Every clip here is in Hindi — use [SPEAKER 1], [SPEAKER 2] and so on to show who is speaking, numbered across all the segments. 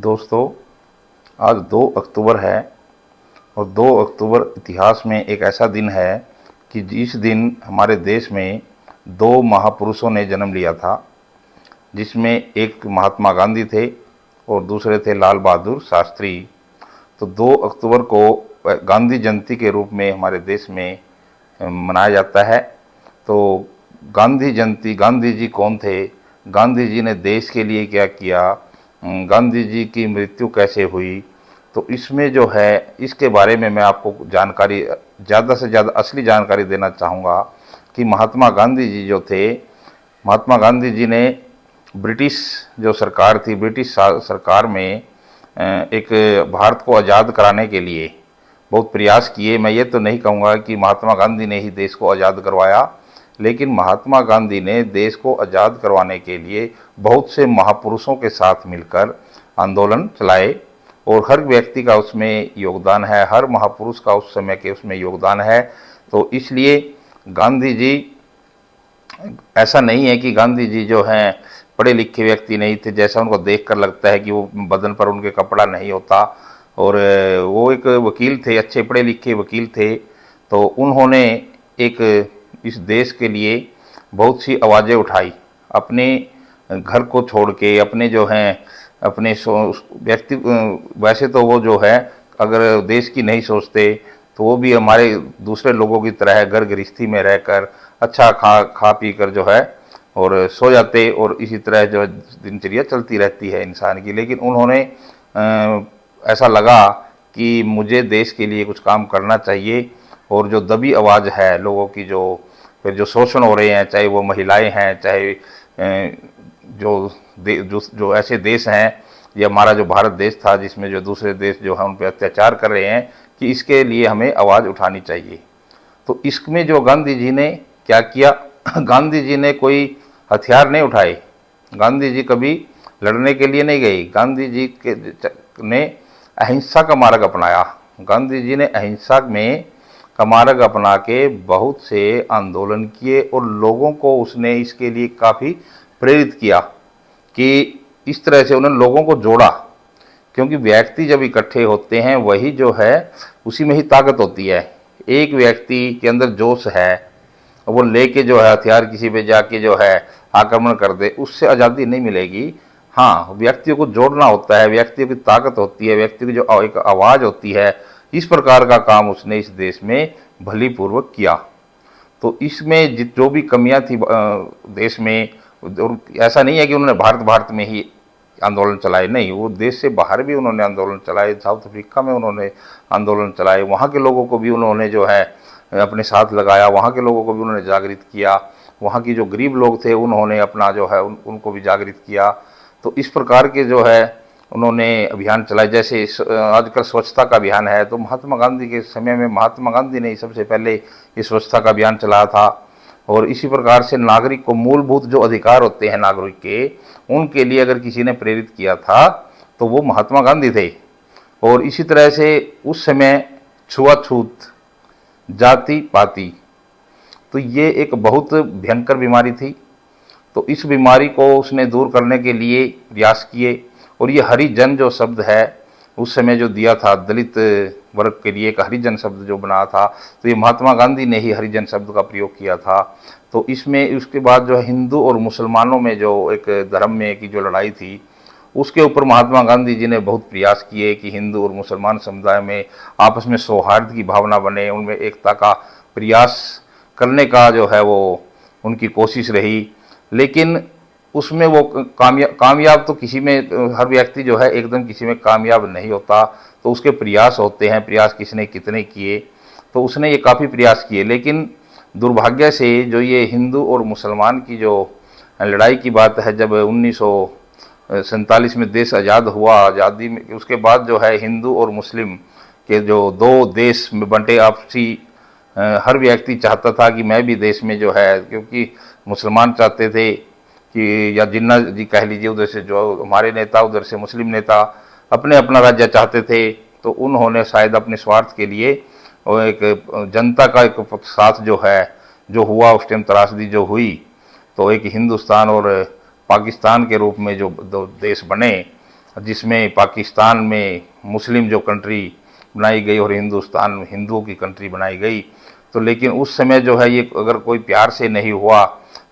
[SPEAKER 1] दोस्तों, आज 2 अक्टूबर है और 2 अक्टूबर इतिहास में एक ऐसा दिन है कि जिस दिन हमारे देश में 2 महापुरुषों ने जन्म लिया था, जिसमें एक महात्मा गांधी थे और दूसरे थे लाल बहादुर शास्त्री। तो 2 अक्टूबर को गांधी जयंती के रूप में हमारे देश में मनाया जाता है। तो गांधी जयंती, गांधी जी कौन थे, गांधी जी ने देश के लिए क्या किया, गांधी जी की मृत्यु कैसे हुई, तो इसमें जो है इसके बारे में मैं आपको जानकारी, ज़्यादा से ज़्यादा असली जानकारी देना चाहूँगा कि महात्मा गांधी जी जो थे, महात्मा गांधी जी ने ब्रिटिश जो सरकार थी, ब्रिटिश सरकार में एक भारत को आज़ाद कराने के लिए बहुत प्रयास किए। मैं ये तो नहीं कहूँगा कि महात्मा गांधी ने ही देश को आज़ाद करवाया, लेकिन महात्मा गांधी ने देश को आज़ाद करवाने के लिए बहुत से महापुरुषों के साथ मिलकर आंदोलन चलाए और हर व्यक्ति का उसमें योगदान है, हर महापुरुष का उस समय के उसमें योगदान है। तो इसलिए गांधी जी, ऐसा नहीं है कि गांधी जी जो हैं पढ़े लिखे व्यक्ति नहीं थे, जैसा उनको देखकर लगता है कि वो बदन पर उनके कपड़ा नहीं होता। और वो एक वकील थे, अच्छे पढ़े लिखे वकील थे। तो उन्होंने एक इस देश के लिए बहुत सी आवाज़ें उठाई, अपने घर को छोड़ के, अपने जो हैं अपने व्यक्ति, वैसे तो वो जो है अगर देश की नहीं सोचते तो वो भी हमारे दूसरे लोगों की तरह है, घर गृहस्थी में रहकर अच्छा खा पी कर जो है और सो जाते, और इसी तरह जो दिनचर्या चलती रहती है इंसान की। लेकिन उन्होंने ऐसा लगा कि मुझे देश के लिए कुछ काम करना चाहिए, और जो दबी आवाज़ है लोगों की, जो फिर जो शोषण हो रहे हैं, चाहे वो महिलाएं हैं, चाहे जो ऐसे देश हैं, ये हमारा जो भारत देश था जिसमें जो दूसरे देश जो है उन पर अत्याचार कर रहे हैं, कि इसके लिए हमें आवाज़ उठानी चाहिए। तो इसमें जो गांधी जी ने क्या किया, गांधी जी ने कोई हथियार नहीं उठाए, गांधी जी कभी लड़ने के लिए नहीं गए, गांधी जी ने अहिंसा का मार्ग अपनाया। गांधी जी ने अहिंसा में का मार्ग अपना के बहुत से आंदोलन किए और लोगों को उसने इसके लिए काफ़ी प्रेरित किया कि इस तरह से उन्होंने लोगों को जोड़ा। क्योंकि व्यक्ति जब इकट्ठे होते हैं वही जो है उसी में ही ताकत होती है। एक व्यक्ति के अंदर जोश है, वो लेके जो है हथियार किसी पे जाके जो है आक्रमण कर दे, उससे आज़ादी नहीं मिलेगी। हाँ, व्यक्तियों को जोड़ना होता है, व्यक्तियों की ताकत होती है, व्यक्ति की जो एक आवाज़ होती है, इस प्रकार का काम उसने इस देश में भली पूर्वक किया। तो इसमें जो भी कमियां थी देश में, और ऐसा नहीं है कि उन्होंने भारत में ही आंदोलन चलाए, नहीं, वो देश से बाहर भी उन्होंने आंदोलन चलाए। साउथ अफ्रीका में उन्होंने आंदोलन चलाए, वहाँ के लोगों को भी उन्होंने जो है अपने साथ लगाया, वहाँ के लोगों को भी उन्होंने जागृत किया, वहाँ की जो गरीब लोग थे उन्होंने अपना जो है उनको भी जागृत किया। तो इस प्रकार के जो है उन्होंने अभियान चलाए। जैसे आजकल स्वच्छता का अभियान है, तो महात्मा गांधी के समय में महात्मा गांधी ने सबसे पहले इस स्वच्छता का अभियान चलाया था। और इसी प्रकार से नागरिक को मूलभूत जो अधिकार होते हैं नागरिक के, उनके लिए अगर किसी ने प्रेरित किया था तो वो महात्मा गांधी थे। और इसी तरह से उस समय छुआछूत, जाति पाति, तो ये एक बहुत भयंकर बीमारी थी। तो इस बीमारी को उसने दूर करने के लिए प्रयास किए। और ये हरिजन जो शब्द है उस समय जो दिया था दलित वर्ग के लिए, एक हरिजन शब्द जो बना था, तो ये महात्मा गांधी ने ही हरिजन शब्द का प्रयोग किया था। तो इसमें उसके बाद जो हिंदू और मुसलमानों में जो एक धर्म में की जो लड़ाई थी, उसके ऊपर महात्मा गांधी जी ने बहुत प्रयास किए कि हिंदू और मुसलमान समुदाय में आपस में सौहार्द की भावना बने, उनमें एकता का प्रयास करने का जो है वो उनकी कोशिश रही। लेकिन उसमें वो कामयाब तो किसी में, हर व्यक्ति जो है एकदम किसी में कामयाब नहीं होता, तो उसके प्रयास होते हैं, प्रयास किसने कितने किए। तो उसने ये काफ़ी प्रयास किए, लेकिन दुर्भाग्य से जो ये हिंदू और मुसलमान की जो लड़ाई की बात है, जब 1947 में देश आज़ाद हुआ, आज़ादी में उसके बाद जो है हिंदू और मुस्लिम के जो 2 देश में बंटे आपसी, हर व्यक्ति चाहता था कि मैं भी देश में जो है, क्योंकि मुसलमान चाहते थे कि, या जिन्ना जी कह लीजिए, उधर से जो हमारे नेता, उधर से मुस्लिम नेता अपने अपना राज्य चाहते थे। तो उन्होंने शायद अपने स्वार्थ के लिए और एक जनता का एक साथ जो है जो हुआ, उस टाइम त्रासदी जो हुई, तो एक हिंदुस्तान और पाकिस्तान के रूप में जो 2 देश बने, जिसमें पाकिस्तान में मुस्लिम जो कंट्री बनाई गई और हिंदुस्तान में हिंदुओं की कंट्री बनाई गई। तो लेकिन उस समय जो है ये अगर कोई प्यार से नहीं हुआ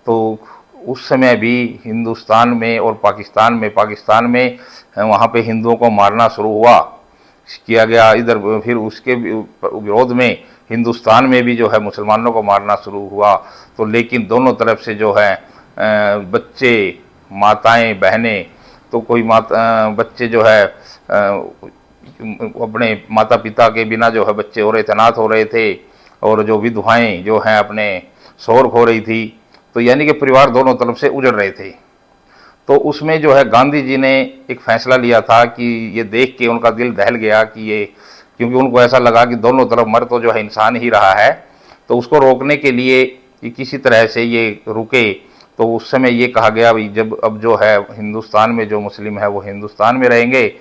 [SPEAKER 1] तो उस समय भी हिंदुस्तान में और पाकिस्तान में वहाँ पे हिंदुओं को मारना शुरू हुआ किया गया इधर। फिर उसके विरोध में हिंदुस्तान में भी जो है मुसलमानों को मारना शुरू हुआ। तो लेकिन दोनों तरफ से जो है बच्चे, माताएं, बहनें, तो कोई बच्चे जो है अपने माता पिता के बिना जो है बच्चे हो रहे थे, अनाथ हो रहे थे, और जो विधवाएं जो हैं अपने शौहर खो रही थी। तो यानी कि परिवार दोनों तरफ से उजड़ रहे थे। तो उसमें जो है गांधी जी ने एक फैसला लिया था कि ये देख के उनका दिल दहल गया कि ये, क्योंकि उनको ऐसा लगा कि दोनों तरफ मर तो जो है इंसान ही रहा है, तो उसको रोकने के लिए कि किसी तरह से ये रुके। तो उस समय ये कहा गया भाई जब अब जो है हिंदुस्तान में जो मुस्लिम है वो हिंदुस्तान में रहेंगे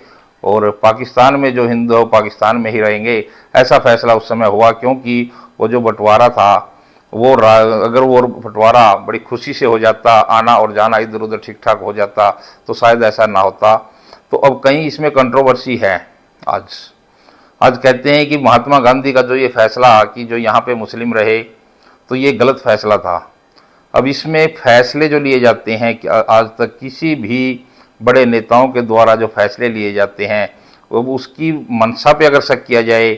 [SPEAKER 1] और पाकिस्तान में जो हिंदू है पाकिस्तान में ही रहेंगे। ऐसा फैसला उस समय हुआ, क्योंकि वो जो बंटवारा था वो अगर वो बंटवारा बड़ी खुशी से हो जाता, आना और जाना इधर उधर ठीक ठाक हो जाता, तो शायद ऐसा ना होता। तो अब कहीं इसमें कंट्रोवर्सी है। आज कहते हैं कि महात्मा गांधी का जो ये फैसला कि जो यहाँ पे मुस्लिम रहे, तो ये गलत फैसला था। अब इसमें फैसले जो लिए जाते हैं कि आज तक किसी भी बड़े नेताओं के द्वारा जो फैसले लिए जाते हैं वो उसकी मंशा पे अगर शक किया जाए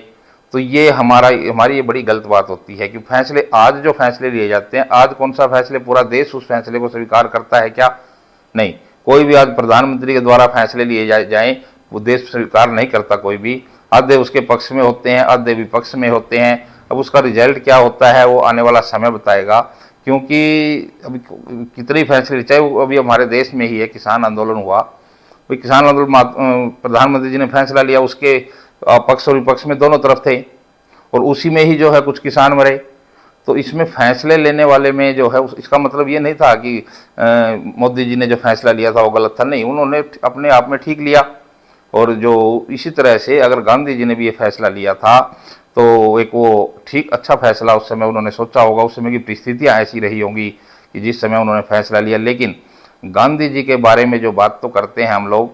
[SPEAKER 1] तो ये हमारी ये बड़ी गलत बात होती है कि फैसले आज जो फैसले लिए जाते हैं, आज कौन सा फैसले पूरा देश उस फैसले को स्वीकार करता है क्या? नहीं। कोई भी आज प्रधानमंत्री के द्वारा फैसले लिए जाए वो देश स्वीकार नहीं करता कोई भी। आधे उसके पक्ष में होते हैं, आधे विपक्ष में होते हैं। अब उसका रिजल्ट क्या होता है वो आने वाला समय बताएगा, क्योंकि अभी कितने फैसले, चाहे वो अभी हमारे देश में ही है किसान आंदोलन हुआ, भाई किसान आंदोलन प्रधानमंत्री जी ने फैसला लिया, उसके पक्ष और विपक्ष में दोनों तरफ थे, और उसी में ही जो है कुछ किसान मरे। तो इसमें फैसले लेने वाले में जो है इसका मतलब ये नहीं था कि मोदी जी ने जो फैसला लिया था वो गलत था, नहीं, उन्होंने अपने आप में ठीक लिया। और जो इसी तरह से अगर गांधी जी ने भी ये फैसला लिया था तो एक वो ठीक अच्छा फैसला उस समय उन्होंने सोचा होगा, उस समय की परिस्थितियाँ ऐसी रही होंगी कि जिस समय उन्होंने फैसला लिया। लेकिन गांधी जी के बारे में जो बात तो करते हैं हम लोग,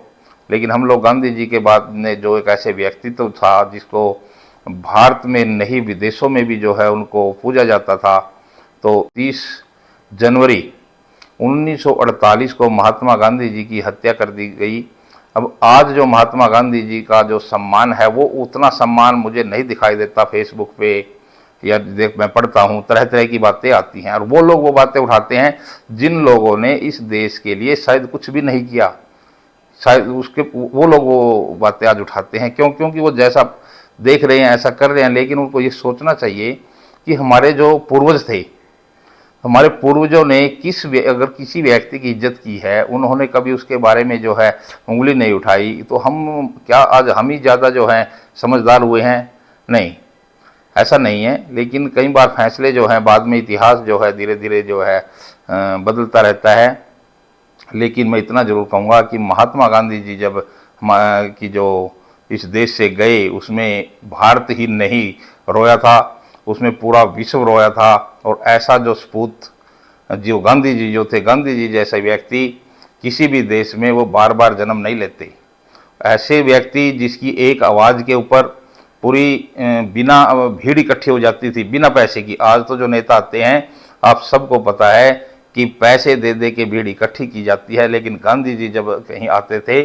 [SPEAKER 1] लेकिन हम लोग गांधी जी के बाद ने जो एक ऐसे व्यक्तित्व था जिसको भारत में नहीं विदेशों में भी जो है उनको पूजा जाता था। तो 30 जनवरी 1948 को महात्मा गांधी जी की हत्या कर दी गई। अब आज जो महात्मा गांधी जी का जो सम्मान है वो उतना सम्मान मुझे नहीं दिखाई देता। फेसबुक पे या मैं पढ़ता हूँ तरह तरह की बातें आती हैं, और वो लोग वो बातें उठाते हैं जिन लोगों ने इस देश के लिए शायद कुछ भी नहीं किया, शायद उसके वो लोग वो बातें आज उठाते हैं। क्योंकि वो जैसा देख रहे हैं ऐसा कर रहे हैं। लेकिन उनको ये सोचना चाहिए कि हमारे जो पूर्वज थे, हमारे पूर्वजों ने अगर किसी व्यक्ति की इज्जत की है, उन्होंने कभी उसके बारे में जो है उंगली नहीं उठाई, तो हम क्या आज हम ही ज़्यादा जो हैं समझदार हुए हैं? नहीं, ऐसा नहीं है। लेकिन कई बार फैसले जो हैं बाद में इतिहास जो है धीरे धीरे जो है बदलता रहता है। लेकिन मैं इतना ज़रूर कहूँगा कि महात्मा गांधी जी जब कि जो इस देश से गए उसमें भारत ही नहीं रोया था, उसमें पूरा विश्व रोया था। और ऐसा जो सपूत जो गांधी जी जो थे, गांधी जी जैसे व्यक्ति किसी भी देश में वो बार बार जन्म नहीं लेते। ऐसे व्यक्ति जिसकी एक आवाज़ के ऊपर पूरी बिना भीड़ इकट्ठी हो जाती थी बिना पैसे की। आज तो जो नेता आते हैं आप सबको पता है कि पैसे दे दे के भीड़ इकट्ठी की जाती है, लेकिन गांधी जी जब कहीं आते थे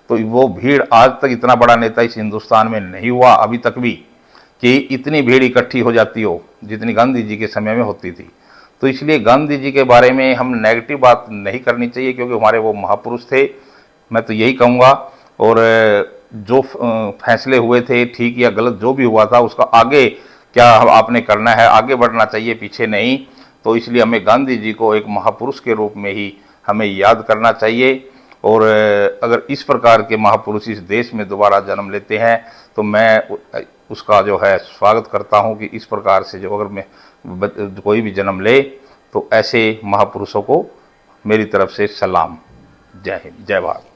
[SPEAKER 1] तो वो भीड़, आज तक इतना बड़ा नेता इस हिंदुस्तान में नहीं हुआ अभी तक भी कि इतनी भीड़ इकट्ठी हो जाती हो जितनी गांधी जी के समय में होती थी। तो इसलिए गांधी जी के बारे में हम नेगेटिव बात नहीं करनी चाहिए, क्योंकि हमारे वो महापुरुष थे। मैं तो यही कहूँगा। और जो फैसले हुए थे ठीक या गलत जो भी हुआ था उसका आगे क्या आपने करना है, आगे बढ़ना चाहिए, पीछे नहीं। तो इसलिए हमें गांधी जी को एक महापुरुष के रूप में ही हमें याद करना चाहिए। और अगर इस प्रकार के महापुरुष इस देश में दोबारा जन्म लेते हैं तो मैं उसका जो है स्वागत करता हूं कि इस प्रकार से जो अगर मैं कोई भी जन्म ले तो ऐसे महापुरुषों को मेरी तरफ से सलाम। जय हिंद, जय भारत।